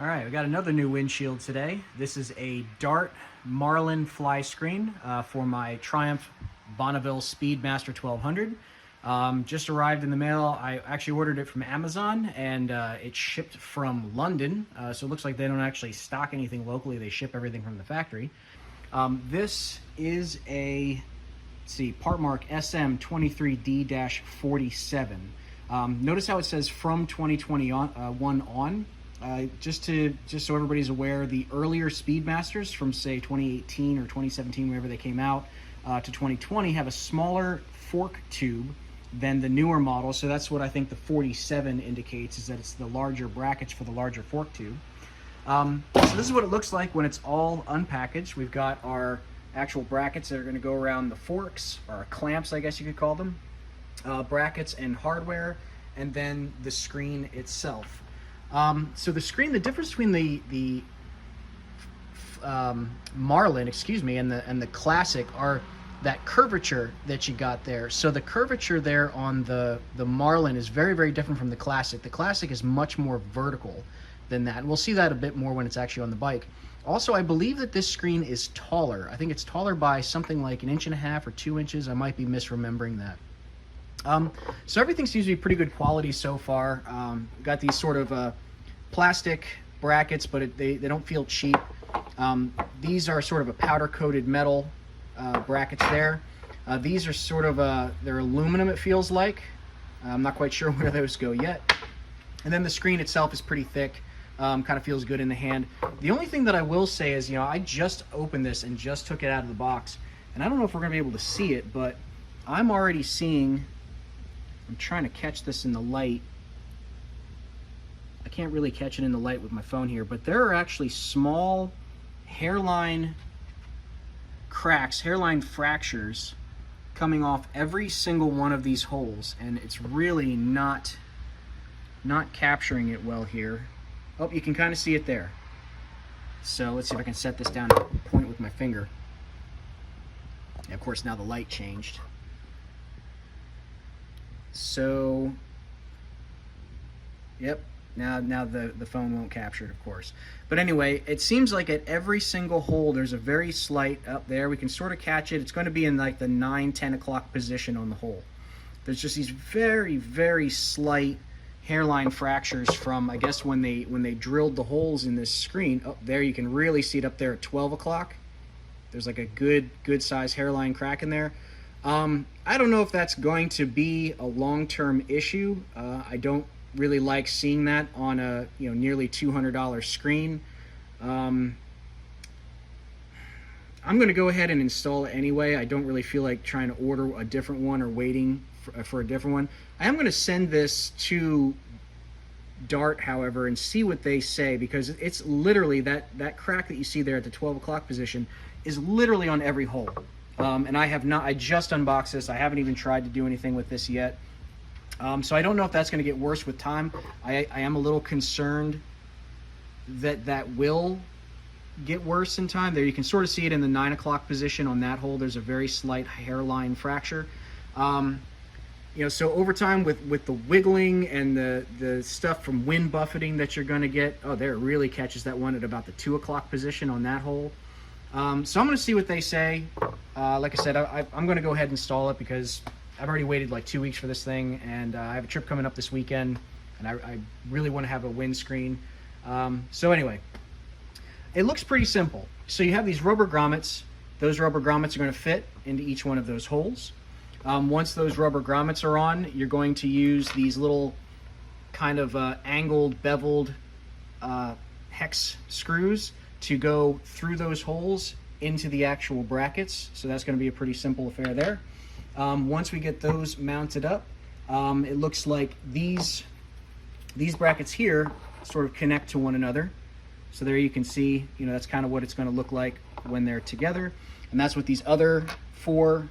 All right, we got another new windshield today. This is a Dart Marlin Flyscreen for my Triumph Bonneville Speedmaster 1200. Just arrived in the mail. I actually ordered it from Amazon, and it shipped from London. So it looks like they don't actually stock anything locally. They ship everything from the factory. This is a, let's see, part mark SM23D-47. Notice how it says from 2021 on. Just so everybody's aware, the earlier Speedmasters from say 2018 or 2017, whenever they came out, to 2020 have a smaller fork tube than the newer model. So that's what I think the 47 indicates, is that it's the larger brackets for the larger fork tube. So this is what it looks like when it's all unpackaged. We've got our actual brackets that are going to go around the forks, or clamps, I guess you could call them, brackets and hardware, and then the screen itself. So the screen, the difference between the Marlin, and the Classic are that curvature that you got there. So the curvature there on the Marlin is very, very different from the Classic. The Classic is much more vertical than that, and we'll see that a bit more when it's actually on the bike. Also, I believe that this screen is taller. I think it's taller by something like 1.5 inches or 2 inches. I might be misremembering that. So everything seems to be pretty good quality so far. Got these sort of plastic brackets, but they don't feel cheap. These are sort of a powder coated metal brackets there. These are sort of they're aluminum, it feels like. I'm not quite sure where those go yet. And then the screen itself is pretty thick. Kind of feels good in the hand. The only thing that I will say is, I just opened this and just took it out of the box, and I don't know if we're gonna be able to see it, but I'm already seeing, I'm trying to catch this in the light. I can't really catch it in the light with my phone here, but there are actually small hairline cracks, hairline fractures coming off every single one of these holes, and it's really not capturing it well here. Oh, you can kind of see it there. So let's see if I can set this down and point with my finger. And of course, now the light changed. So, yep, now the phone won't capture it, of course. But anyway, it seems like at every single hole there's a very slight, up there, we can sort of catch it. It's going to be in like the 9-10 o'clock position on the hole. There's just these very, very slight hairline fractures from, I guess, when they drilled the holes in this screen. Oh, there you can really see it up there at 12 o'clock. There's like a good size hairline crack in there. I don't know if that's going to be a long-term issue. I don't really like seeing that on a nearly $200 screen. I'm going to go ahead and install it anyway. I don't really feel like trying to order a different one or waiting for a different one. I am going to send this to Dart, however, and see what they say, because it's literally that crack that you see there at the 12 o'clock position is literally on every hole. And I just unboxed this. I haven't even tried to do anything with this yet. So I don't know if that's going to get worse with time. I am a little concerned that will get worse in time. There you can sort of see it in the 9 o'clock position on that hole. There's a very slight hairline fracture. So over time with the wiggling and the stuff from wind buffeting that you're going to get, oh, there it really catches that one at about the 2 o'clock position on that hole. So I'm going to see what they say. Like I said, I'm going to go ahead and install it, because I've already waited like 2 weeks for this thing, and I have a trip coming up this weekend, and I really want to have a windscreen. So anyway, it looks pretty simple. So you have these rubber grommets. Those rubber grommets are going to fit into each one of those holes. Once those rubber grommets are on, you're going to use these little kind of angled, beveled hex screws to go through those holes into the actual brackets. So that's going to be a pretty simple affair there. Once we get those mounted up, it looks like these brackets here sort of connect to one another. So there you can see, that's kind of what it's going to look like when they're together. And that's what these other 4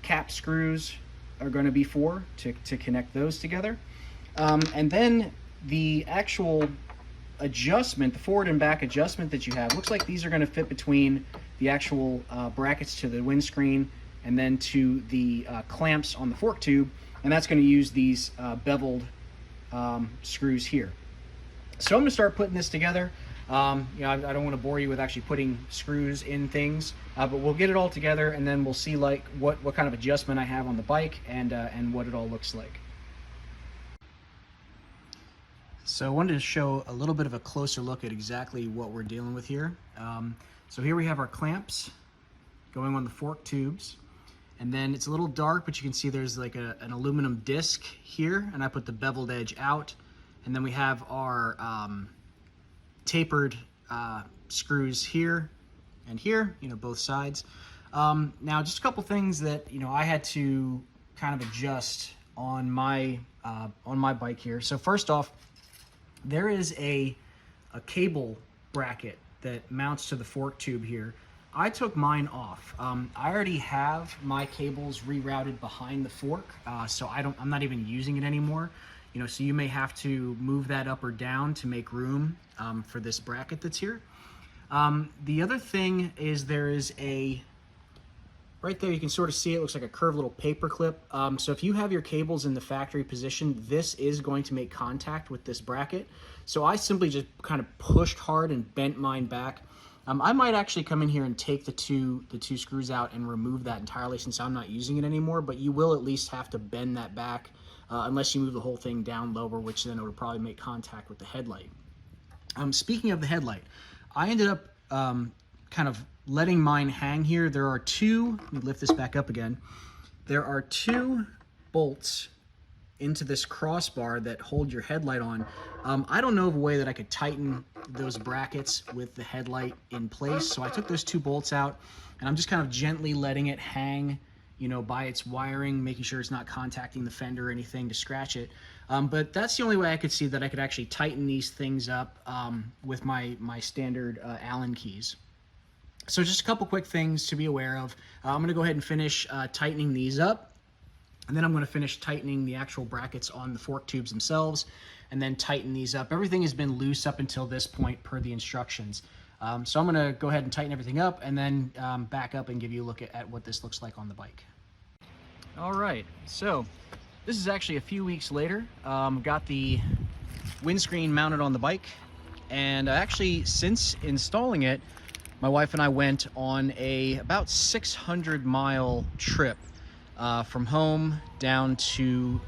cap screws are going to be for, to connect those together. And then the actual adjustment, the forward and back adjustment that you have, looks like these are going to fit between the actual brackets to the windscreen and then to the clamps on the fork tube, and that's going to use these beveled screws here. So I'm going to start putting this together. You know, I don't want to bore you with actually putting screws in things, but we'll get it all together, and then we'll see like what kind of adjustment I have on the bike, and what it all looks like. So I wanted to show a little bit of a closer look at exactly what we're dealing with here. So here we have our clamps going on the fork tubes, and then it's a little dark, but you can see there's like an aluminum disc here, and I put the beveled edge out, and then we have our tapered screws here and here, you know, both sides. Now just a couple things that, you know, I had to kind of adjust on my bike here. So first off, there is a cable bracket that mounts to the fork tube here. I took mine off. I already have my cables rerouted behind the fork, so I'm not even using it anymore. You know, so you may have to move that up or down to make room for this bracket that's here. The other thing is there is right there, you can sort of see it looks like a curved little paper clip. So if you have your cables in the factory position, this is going to make contact with this bracket. So I simply just kind of pushed hard and bent mine back. I might actually come in here and take the two screws out and remove that entirely since I'm not using it anymore, but you will at least have to bend that back unless you move the whole thing down lower, which then it would probably make contact with the headlight. Speaking of the headlight, I ended up kind of letting mine hang here. There are two, let me lift this back up again. There are two bolts into this crossbar that hold your headlight on. I don't know of a way that I could tighten those brackets with the headlight in place, so I took those two bolts out, and I'm just kind of gently letting it hang, you know, by its wiring, making sure it's not contacting the fender or anything to scratch it. But that's the only way I could see that I could actually tighten these things up with my standard Allen keys. So just a couple quick things to be aware of. I'm going to go ahead and finish tightening these up, and then I'm going to finish tightening the actual brackets on the fork tubes themselves, and then tighten these up. Everything has been loose up until this point per the instructions. So I'm going to go ahead and tighten everything up, and then back up and give you a look at what this looks like on the bike. All right, so this is actually a few weeks later. Got the windscreen mounted on the bike, and actually since installing it, my wife and I went on about 600-mile trip from home down to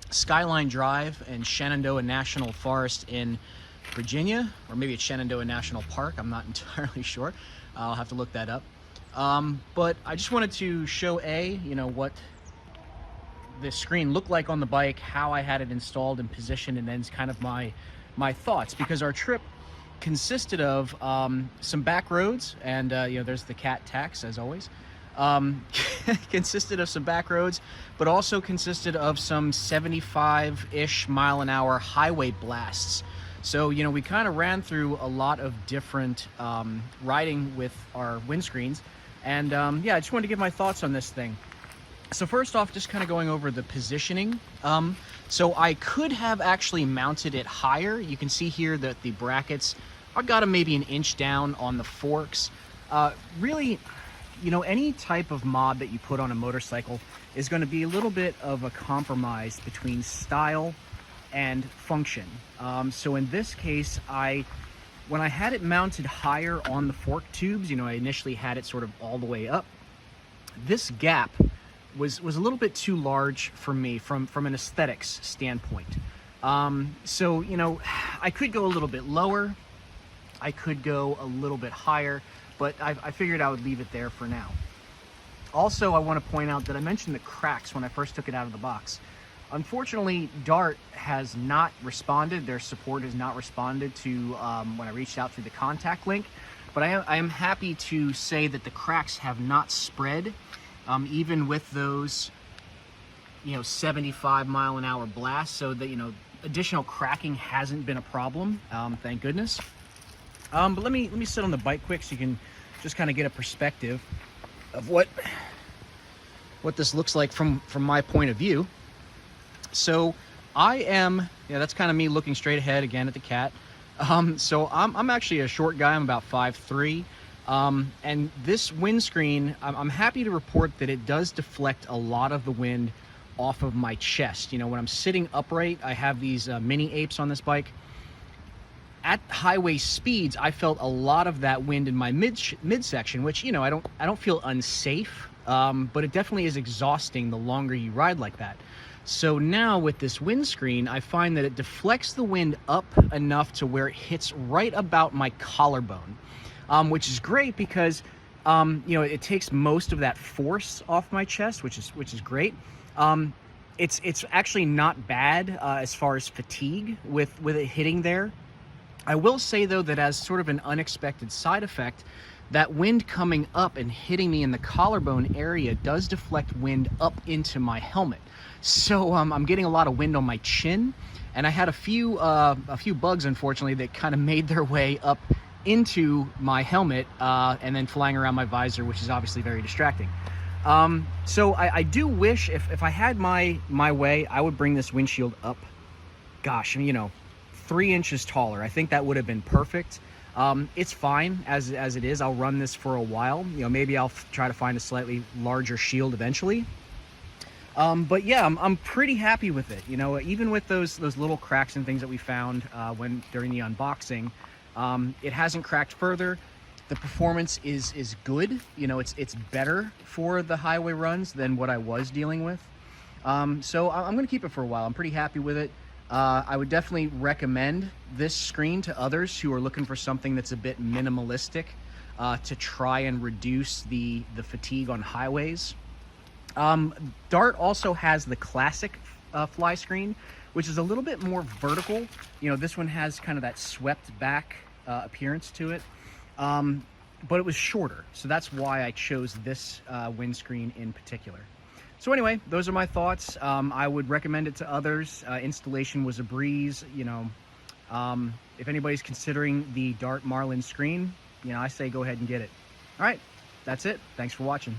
Skyline Drive and Shenandoah National Forest in Virginia, or maybe it's Shenandoah National Park, I'm not entirely sure. I'll have to look that up. But I just wanted to show you know, what the screen looked like on the bike, how I had it installed and positioned, and then kind of my thoughts, because our trip consisted of some back roads, and you know, there's the cat tax as always. Consisted of some back roads, but also consisted of some 75-ish mile-an-hour highway blasts. So, you know, we kind of ran through a lot of different riding with our windscreens, and yeah, I just wanted to give my thoughts on this thing. So first off, just kind of going over the positioning. So I could have actually mounted it higher. You can see here that the brackets, I got them maybe an inch down on the forks. Really, you know, any type of mod that you put on a motorcycle is going to be a little bit of a compromise between style and function. So in this case, when I had it mounted higher on the fork tubes, you know, I initially had it sort of all the way up. This gap was a little bit too large for me from an aesthetics standpoint. So, you know, I could go a little bit lower, I could go a little bit higher, but I figured I would leave it there for now. Also, I want to point out that I mentioned the cracks when I first took it out of the box. Unfortunately, Dart has not responded. Their support has not responded to when I reached out through the contact link. But I am happy to say that the cracks have not spread, even with those, you know, 75-mile-an-hour blasts. So that, you know, additional cracking hasn't been a problem. Thank goodness. But let me sit on the bike quick so you can just kind of get a perspective of what this looks like from my point of view. So I am, yeah, that's kind of me looking straight ahead again at the cat. So I'm actually a short guy. I'm about 5'3". And this windscreen, I'm happy to report that it does deflect a lot of the wind off of my chest. You know, when I'm sitting upright, I have these mini apes on this bike. at highway speeds, I felt a lot of that wind in my midsection, which, you know, I don't feel unsafe, but it definitely is exhausting the longer you ride like that. So now with this windscreen, I find that it deflects the wind up enough to where it hits right about my collarbone, which is great because you know, it takes most of that force off my chest, which is great. It's actually not bad as far as fatigue with it hitting there. I will say though that as sort of an unexpected side effect, that wind coming up and hitting me in the collarbone area does deflect wind up into my helmet. So I'm getting a lot of wind on my chin, and I had a few bugs, unfortunately, that kind of made their way up into my helmet and then flying around my visor, which is obviously very distracting. So I do wish if I had my way, I would bring this windshield up, gosh, you know, 3 inches taller. I think that would have been perfect. It's fine as it is. I'll run this for a while. You know, maybe I'll try to find a slightly larger shield eventually. But yeah, I'm pretty happy with it. You know, even with those little cracks and things that we found during the unboxing, it hasn't cracked further. The performance is good. You know, it's better for the highway runs than what I was dealing with. So I'm gonna keep it for a while. I'm pretty happy with it. I would definitely recommend this screen to others who are looking for something that's a bit minimalistic to try and reduce the fatigue on highways. Dart also has the classic fly screen, which is a little bit more vertical. You know, this one has kind of that swept back appearance to it, but it was shorter, so that's why I chose this windscreen in particular. So anyway, those are my thoughts. I would recommend it to others. Installation was a breeze. You know, if anybody's considering the Dart Marlin screen, you know, I say go ahead and get it. All right, that's it. Thanks for watching.